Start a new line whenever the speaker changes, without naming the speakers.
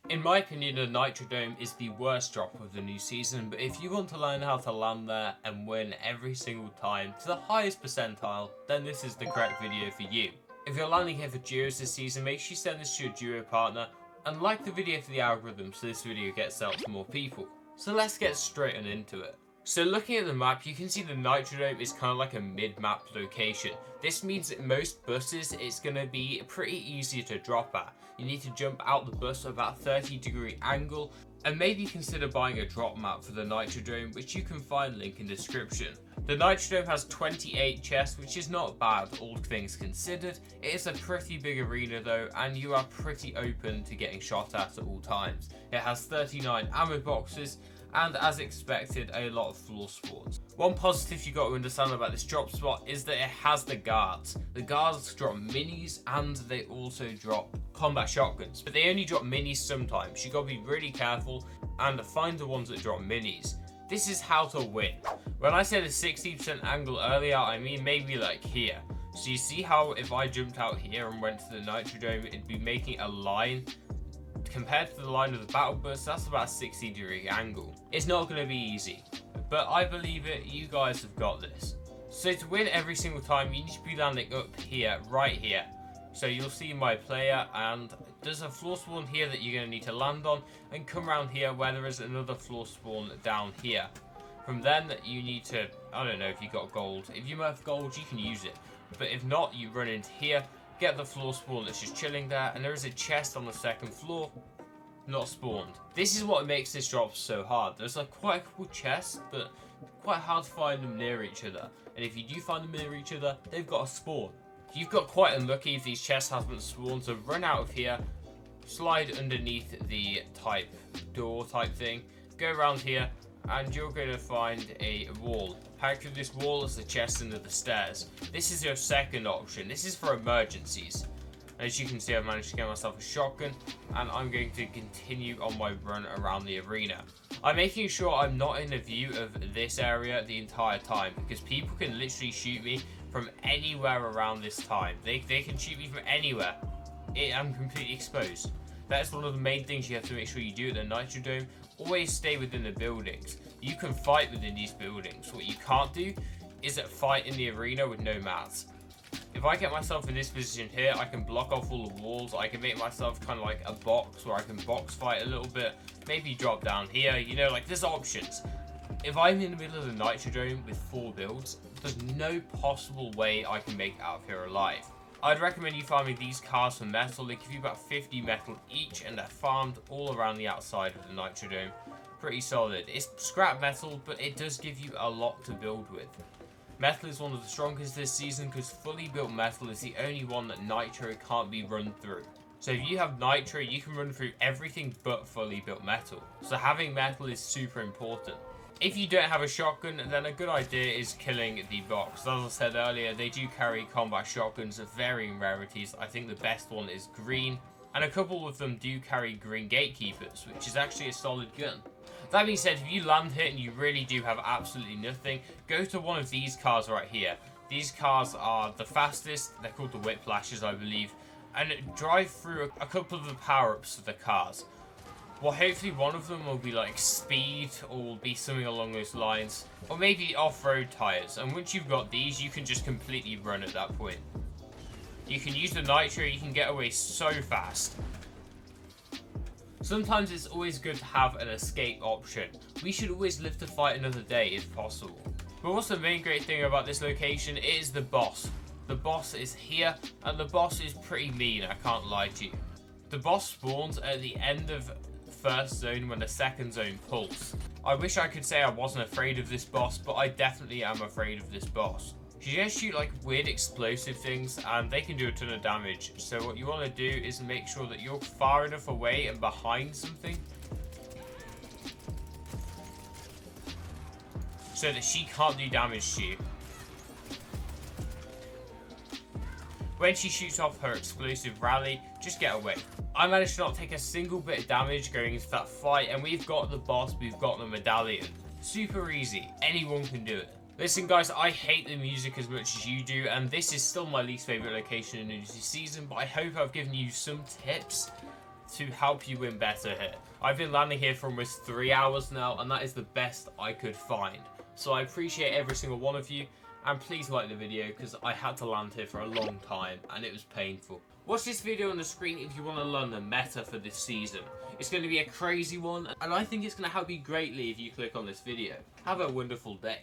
In my opinion, the NITRODOME is the worst drop of the new season, but if you want to learn how to land there and win every single time to the highest percentile, then this is the correct video for you. If you're landing here for duos this season, make sure you send this to your duo partner and like the video for the algorithm so this video gets out to more people. So let's get straight on into it. So looking at the map, you can see the NITRODOME is kind of like a mid-map location. This means that most buses, it's going to be pretty easy to drop at. You need to jump out the bus at about 30-degree angle, and maybe consider buying a drop map for the NITRODOME, which you can find link in description. The NITRODOME has 28 chests, which is not bad, all things considered. It is a pretty big arena though, and you are pretty open to getting shot at all times. It has 39 ammo boxes, and as expected, a lot of floor spawns. One positive you got to understand about this drop spot is that it has the guards. The guards drop minis and they also drop combat shotguns, but they only drop minis sometimes. You got to be really careful and find the ones that drop minis. This is how to win. When I said a 60% angle earlier, I mean maybe like here. So you see how if I jumped out here and went to the NITRODOME, it'd be making a line. Compared to the line of the battle bus, that's about a 60-degree angle. It's not going to be easy, but I believe it, you guys have got this. So to win every single time, you need to be landing up here, right here. So you'll see my player, and there's a floor spawn here that you're going to need to land on, and come around here where there is another floor spawn down here. From then, you need to, I don't know if you got gold. If you have gold, you can use it. But if not, you run into here, get the floor spawn that's just chilling there, and there is a chest on the second floor, not spawned. This is what makes this drop so hard. There's quite a cool chest, but quite hard to find them near each other. And if you do find them near each other, they've got a spawn. You've got quite unlucky if these chests haven't spawned, so run out of here, slide underneath the door type thing, go around here, and you're going to find a wall. Hack through this wall as the chest under the stairs. This is your second option. This is for emergencies. As you can see, I've managed to get myself a shotgun, and I'm going to continue on my run around the arena. I'm making sure I'm not in the view of this area the entire time, because people can literally shoot me from anywhere around this time. They can shoot me from anywhere. I'm completely exposed. That's one of the main things you have to make sure you do at the NITRODOME. Always stay within the buildings. You can fight within these buildings. What you can't do is fight in the arena with no mats. If I get myself in this position here, I can block off all the walls. I can make myself kind of like a box where I can box fight a little bit. Maybe drop down here, you know, like there's options. If I'm in the middle of the NITRODOME with 4 builds, there's no possible way I can make it out of here alive. I'd recommend you farming these cars for metal. They give you about 50 metal each, and they're farmed all around the outside of the NITRODOME. Pretty solid. It's scrap metal, but it does give you a lot to build with. Metal is one of the strongest this season because fully built metal is the only one that Nitro can't be run through. So if you have Nitro, you can run through everything but fully built metal. So having metal is super important. If you don't have a shotgun, then a good idea is killing the box. As I said earlier, they do carry combat shotguns of varying rarities. I think the best one is green, and a couple of them do carry green gatekeepers, which is actually a solid gun. That being said, if you land here and you really do have absolutely nothing, go to one of these cars right here. These cars are the fastest. They're called the Whiplashes, I believe, and drive through a couple of the power-ups of the cars. Well, hopefully one of them will be like speed, or will be something along those lines, or maybe off-road tires. And once you've got these, you can just completely run at that point. You can use the Nitro, you can get away so fast. Sometimes it's always good to have an escape option. We should always live to fight another day if possible. But what's the main great thing about this location? It is the boss. The boss is here, and the boss is pretty mean, I can't lie to you. The boss spawns at the end of first zone when the second zone pulls. I wish I could say I wasn't afraid of this boss, but I definitely am afraid of this boss. She just shoot like weird explosive things, and they can do a ton of damage. So what you want to do is make sure that you're far enough away and behind something so that she can't do damage to you. When she shoots off her explosive rally, just get away. I managed to not take a single bit of damage going into that fight, and we've got the boss, we've got the medallion. Super easy, anyone can do it. Listen guys, I hate the music as much as you do, and this is still my least favourite location in the new season, but I hope I've given you some tips to help you win better here. I've been landing here for almost 3 hours now, and that is the best I could find. So I appreciate every single one of you, and please like the video because I had to land here for a long time and it was painful. Watch this video on the screen if you want to learn the meta for this season. It's going to be a crazy one, and I think it's going to help you greatly if you click on this video. Have a wonderful day.